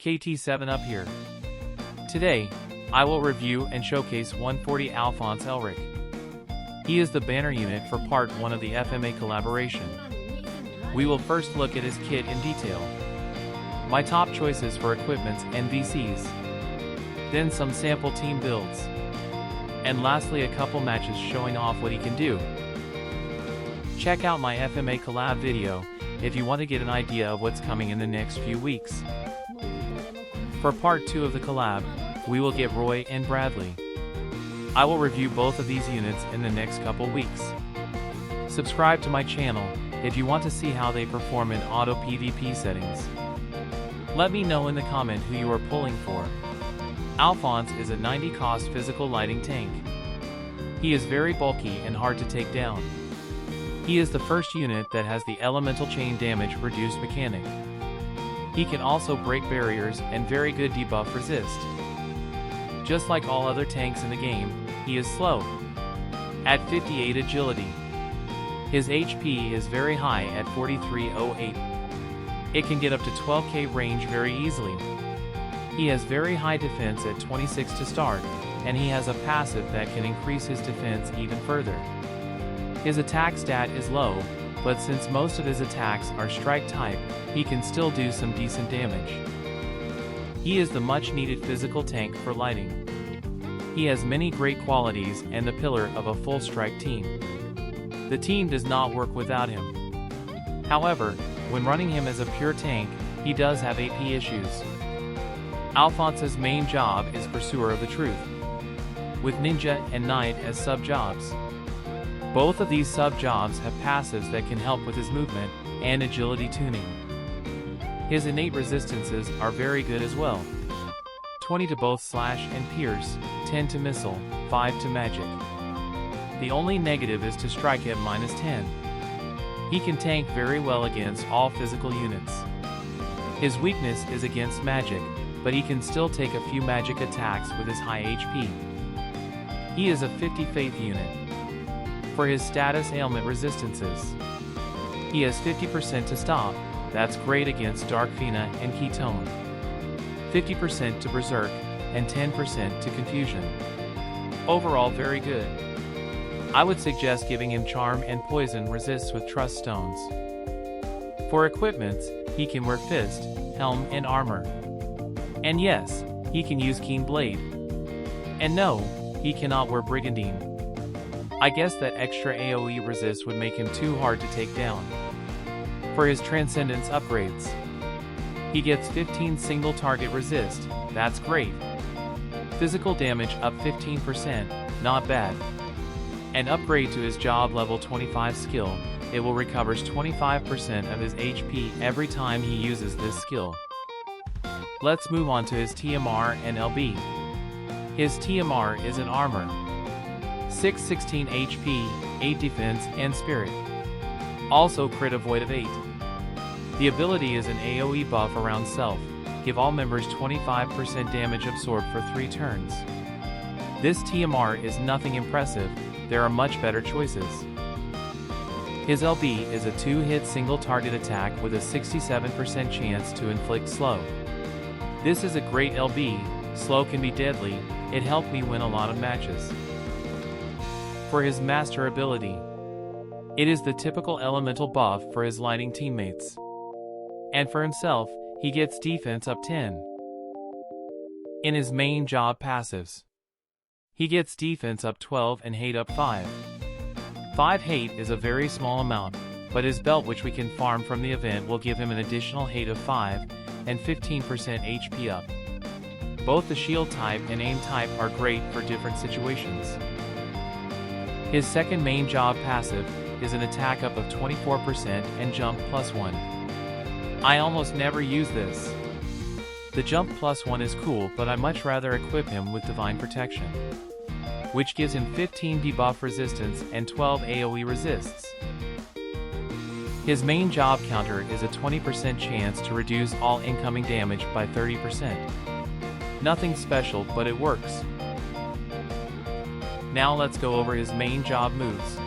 KT7 up here. Today, I will review and showcase 140 Alphonse Elric. He is the banner unit for part 1 of the FMA collaboration. We will first look at his kit in detail. My top choices for equipments and VCs. Then some sample team builds. And lastly a couple matches showing off what he can do. Check out my FMA collab video if you want to get an idea of what's coming in the next few weeks. For part 2 of the collab, we will get Roy and Bradley. I will review both of these units in the next couple weeks. Subscribe to my channel if you want to see how they perform in auto PvP settings. Let me know in the comment who you are pulling for. Alphonse is a 90 cost physical lighting tank. He is very bulky and hard to take down. He is the first unit that has the elemental chain damage reduced mechanic. He can also break barriers and very good debuff resist. Just like all other tanks in the game, he is slow. At 58 agility. His HP is very high at 4308. It can get up to 12k range very easily. He has very high defense at 26 to start, and he has a passive that can increase his defense even further. His attack stat is low, but since most of his attacks are strike type, he can still do some decent damage. He is the much needed physical tank for lighting. He has many great qualities and the pillar of a full strike team. The team does not work without him. However, when running him as a pure tank, he does have AP issues. Alphonse's main job is Pursuer of the Truth, with Ninja and Knight as sub-jobs. Both of these sub-jobs have passives that can help with his movement and agility tuning. His innate resistances are very good as well. 20 to both slash and pierce, 10 to missile, 5 to magic. The only negative is to strike at -10. He can tank very well against all physical units. His weakness is against magic, but he can still take a few magic attacks with his high HP. He is a 50 faith unit. For his status ailment resistances, he has 50% to stop, that's great against Dark Fina and Ketone. 50% to Berserk, and 10% to Confusion. Overall very good. I would suggest giving him Charm and Poison resists with Trust Stones. For equipments, he can wear Fist, Helm and Armor. And yes, he can use Keen Blade. And no, he cannot wear Brigandine. I guess that extra AoE resist would make him too hard to take down. For his Transcendence upgrades, he gets 15 single target resist, that's great. Physical damage up 15%, not bad. An upgrade to his job level 25 skill, it will recovers 25% of his HP every time he uses this skill. Let's move on to his TMR and LB. His TMR is an armor. 616 HP, 8 defense and spirit. Also crit avoid of 8. The ability is an AoE buff around self, give all members 25% damage absorbed for 3 turns. This TMR is nothing impressive, there are much better choices. His LB is a 2-hit single target attack with a 67% chance to inflict slow. This is a great LB, slow can be deadly, it helped me win a lot of matches. For his master ability, it is the typical elemental buff for his lighting teammates. And for himself, he gets defense up 10. In his main job passives, he gets defense up 12 and hate up 5. 5 hate is a very small amount, but his belt which we can farm from the event will give him an additional hate of 5 and 15% HP up. Both the shield type and aim type are great for different situations. His second main job passive is an attack up of 24% and jump +1. I almost never use this. The jump +1 is cool, but I much rather equip him with Divine Protection, which gives him 15 debuff resistance and 12 AoE resists. His main job counter is a 20% chance to reduce all incoming damage by 30%. Nothing special, but it works. Now let's go over his main job moves.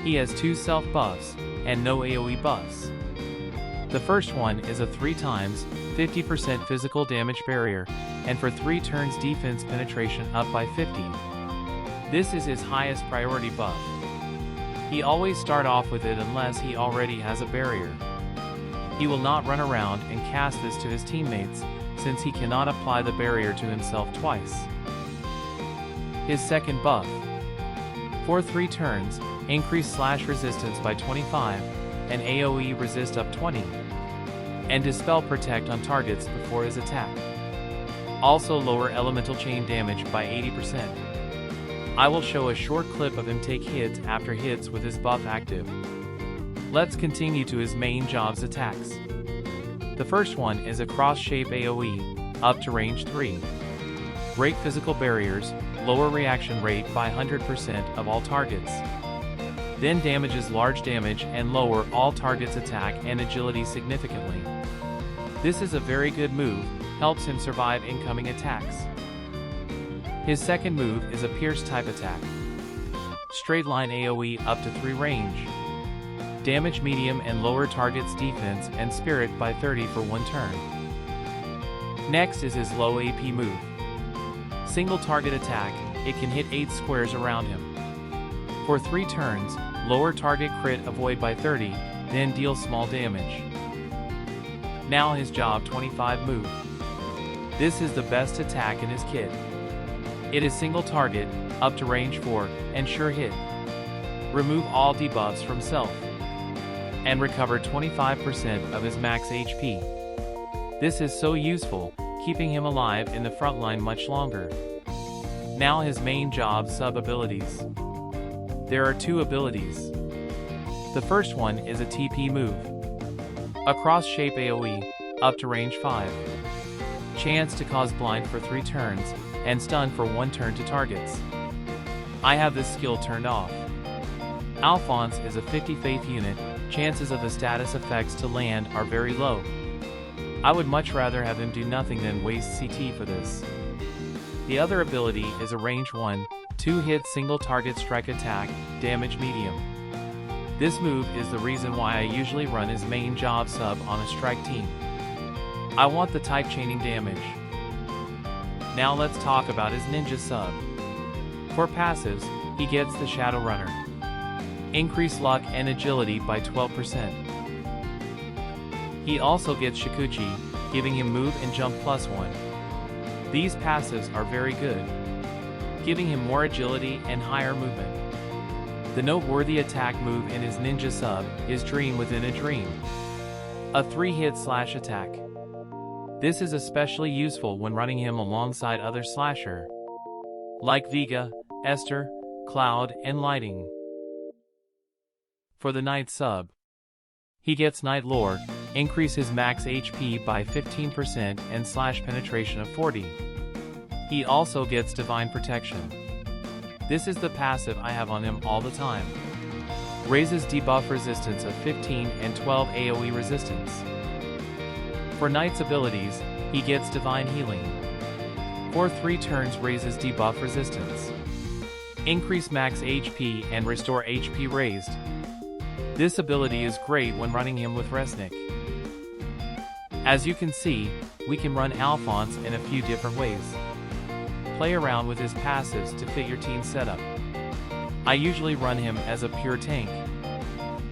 He has 2 self buffs, and no AoE buffs. The first one is a 3x 50% physical damage barrier, and for 3 turns defense penetration up by 50. This is his highest priority buff. He always start off with it unless he already has a barrier. He will not run around and cast this to his teammates, since he cannot apply the barrier to himself twice. His second buff. For 3 turns, increase slash resistance by 25, and AoE resist up 20, and dispel protect on targets before his attack. Also lower elemental chain damage by 80%. I will show a short clip of him take hits after hits with his buff active. Let's continue to his main job's attacks. The first one is a cross-shape AoE, up to range 3. Break physical barriers, lower reaction rate by 100% of all targets. Then damages large damage and lower all targets' attack and agility significantly. This is a very good move, helps him survive incoming attacks. His second move is a Pierce type attack. Straight line AoE up to 3 range. Damage medium and lower targets defense and spirit by 30 for 1 turn. Next is his low AP move. Single target attack, it can hit 8 squares around him. For 3 turns, lower target crit avoid by 30, then deal small damage. Now his job 25 move. This is the best attack in his kit. It is single target, up to range 4, and sure hit. Remove all debuffs from self. And recover 25% of his max HP. This is so useful, keeping him alive in the front line much longer. Now his main job sub-abilities. There are 2 abilities. The first one is a TP move. A cross-shape AoE, up to range 5. Chance to cause blind for 3 turns, and stun for 1 turn to targets. I have this skill turned off. Alphonse is a 50 faith unit, chances of the status effects to land are very low. I would much rather have him do nothing than waste CT for this. The other ability is a range 1, 2-hit single target strike attack, damage medium. This move is the reason why I usually run his main job sub on a strike team. I want the type chaining damage. Now let's talk about his ninja sub. For passives, he gets the Shadow Runner. Increase luck and agility by 12%. He also gets Shikuchi, giving him move and jump +1. These passives are very good, giving him more agility and higher movement. The noteworthy attack move in his ninja sub is Dream Within a Dream, a 3-hit slash attack. This is especially useful when running him alongside other slasher, like Vega, Esther, Cloud, and Lighting. For the Night sub, he gets Night Lore, increase his max HP by 15% and slash penetration of 40. He also gets Divine Protection. This is the passive I have on him all the time. Raises debuff resistance of 15 and 12 AoE resistance. For Knight's abilities, he gets Divine Healing. For 3 turns raises debuff resistance. Increase max HP and restore HP raised. This ability is great when running him with Resnick. As you can see, we can run Alphonse in a few different ways. Play around with his passives to fit your team setup. I usually run him as a pure tank,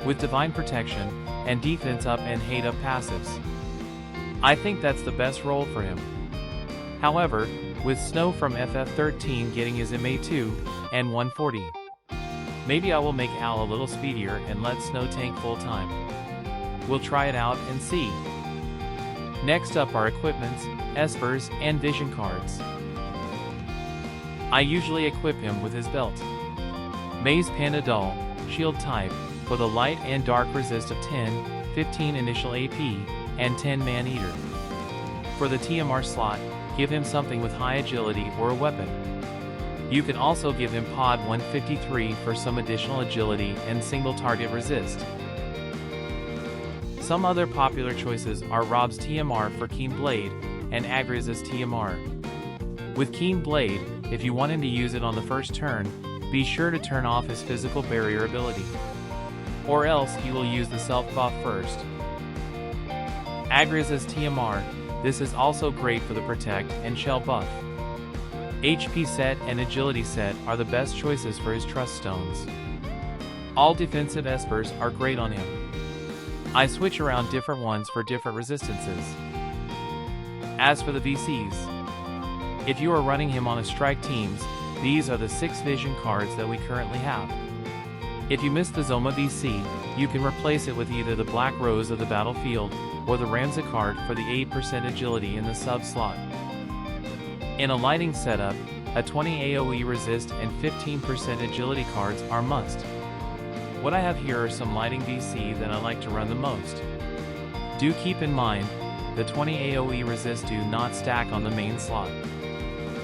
with Divine Protection and Defense Up and Hate Up passives. I think that's the best role for him. However, with Snow from FF13 getting his MA2 and 140, maybe I will make Al a little speedier and let Snow tank full time. We'll try it out and see. Next up are equipments, espers, and vision cards. I usually equip him with his belt. Maze Panadol, shield type, for the light and dark resist of 10, 15 initial AP, and 10 Man-Eater. For the TMR slot, give him something with high agility or a weapon. You can also give him Pod 153 for some additional agility and single target resist. Some other popular choices are Rob's TMR for Keen Blade, and Agriz's TMR. With Keen Blade, if you want him to use it on the first turn, be sure to turn off his physical barrier ability, or else he will use the self buff first. Agriz's TMR, This is also great for the Protect and Shell buff. HP set and Agility set are the best choices for his Trust Stones. All defensive espers are great on him. I switch around different ones for different resistances. As for the VCs, if you are running him on a strike teams, these are the 6 vision cards that we currently have. If you miss the Zoma VC, you can replace it with either the Black Rose of the battlefield or the Ramza card for the 8% agility in the sub slot. In a lighting setup, a 20 AoE resist and 15% agility cards are must. What I have here are some lighting VC that I like to run the most. Do keep in mind, the 20 AoE resist do not stack on the main slot.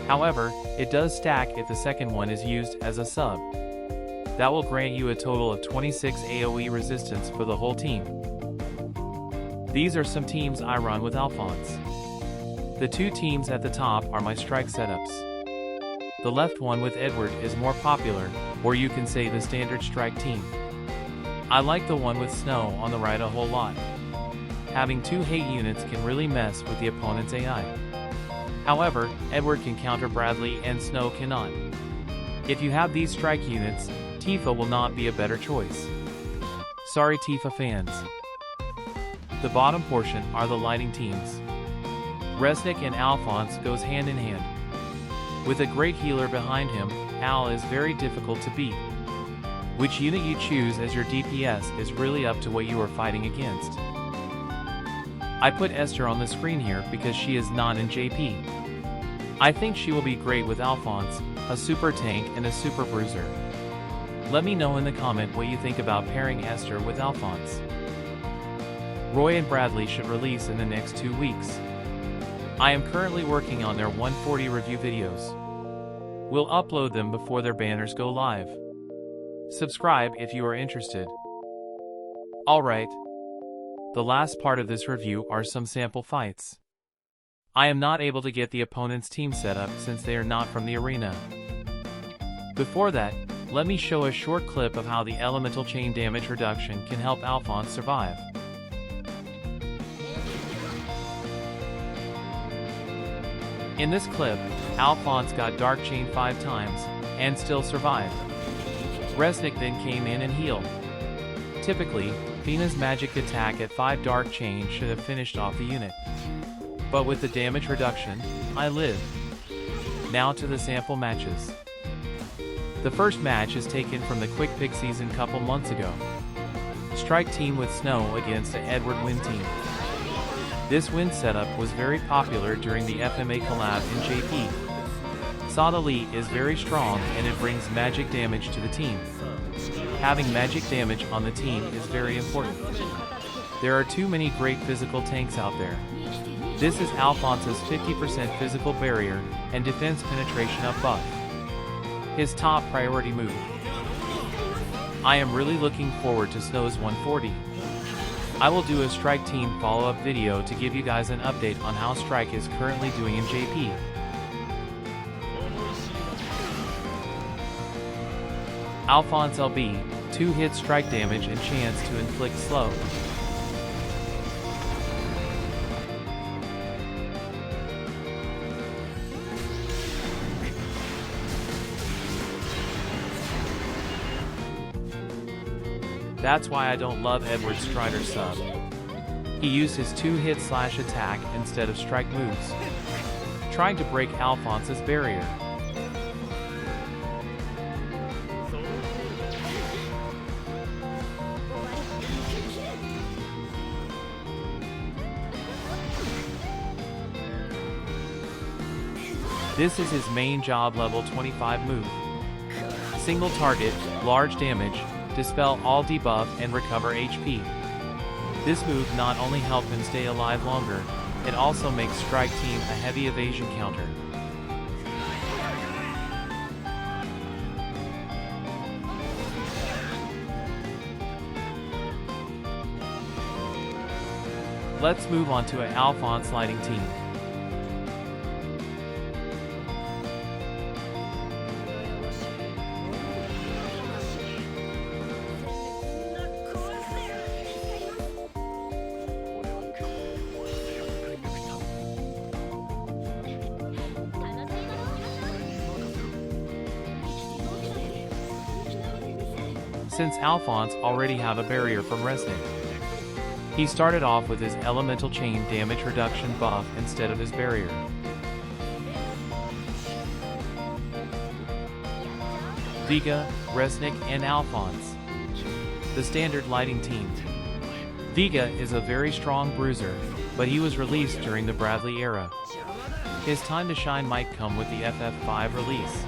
However, it does stack if the second one is used as a sub. That will grant you a total of 26 AoE resistance for the whole team. These are some teams I run with Alphonse. The 2 teams at the top are my strike setups. The left one with Edward is more popular, or you can say the standard strike team. I like the one with Snow on the right a whole lot. Having 2 hate units can really mess with the opponent's AI. However, Edward can counter Bradley and Snow cannot. If you have these strike units, Tifa will not be a better choice. Sorry Tifa fans. The bottom portion are the lighting teams. Resnick and Alphonse goes hand in hand. With a great healer behind him, Al is very difficult to beat. Which unit you choose as your DPS is really up to what you are fighting against. I put Esther on the screen here because she is not in JP. I think she will be great with Alphonse, a super tank and a super bruiser. Let me know in the comment what you think about pairing Esther with Alphonse. Roy and Bradley should release in the next 2 weeks. I am currently working on their 140 review videos. We'll upload them before their banners go live. Subscribe if you are interested. Alright. The last part of this review are some sample fights. I am not able to get the opponent's team set up since they are not from the arena. Before that, let me show a short clip of how the elemental chain damage reduction can help Alphonse survive. In this clip, Alphonse got Dark Chain 5 times, and still survived. Resnick then came in and healed. Typically, Fina's magic attack at 5 Dark Chain should have finished off the unit. But with the damage reduction, I lived. Now to the sample matches. The first match is taken from the Quick Pick season couple months ago. Strike team with Snow against an Edward win team. This win setup was very popular during the FMA collab in JP. Sada Lee is very strong and it brings magic damage to the team. Having magic damage on the team is very important. There are too many great physical tanks out there. This is Alphonse's 50% physical barrier and defense penetration up buff. His top priority move. I am really looking forward to Snow's 140. I will do a Strike team follow-up video to give you guys an update on how Strike is currently doing in JP. Alphonse LB, 2 hit strike damage and chance to inflict slow. That's why I don't love Edward's Strider sub. He used his 2-hit slash attack instead of strike moves, trying to break Alphonse's barrier. This is his main job level 25 move. Single target, large damage, dispel all debuff and recover HP. This move not only helps him stay alive longer, it also makes Strike Team a heavy evasion counter. Let's move on to an Alphonse lighting team. since Alphonse already have a barrier from Resnick. He started off with his elemental chain damage reduction buff instead of his barrier. Vega, Resnick, and Alphonse. The standard lighting team. Vega is a very strong bruiser, but he was released during the Bradley era. His time to shine might come with the FF5 release.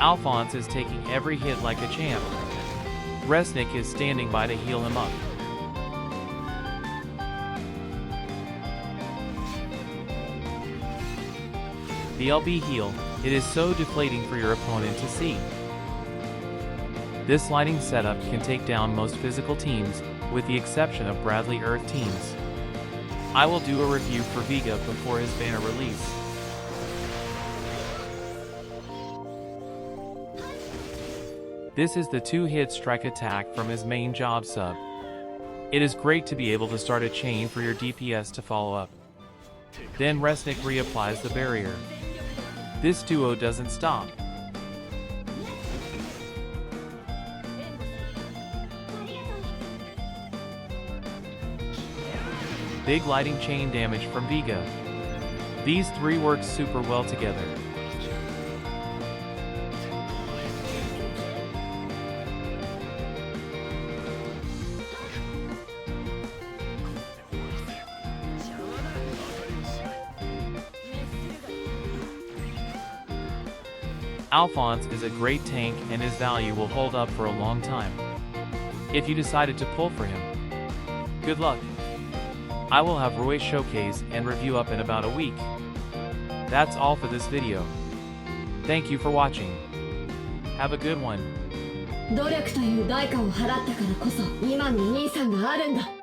Alphonse is taking every hit like a champ. Resnick is standing by to heal him up. The LB heal, it is so deflating for your opponent to see. This lighting setup can take down most physical teams, with the exception of Bradley Earth teams. I will do a review for Vega before his banner release. This is the 2-hit strike attack from his main job sub. It is great to be able to start a chain for your DPS to follow up. Then Resnick reapplies the barrier. This duo doesn't stop. Big lighting chain damage from Vega. These three work super well together. Alphonse is a great tank and his value will hold up for a long time. If you decided to pull for him, good luck. I will have Roy showcase and review up in about a week. That's all for this video. Thank you for watching. Have a good one. 努力という代価を払ったからこそ今の兄さんがあるんだ。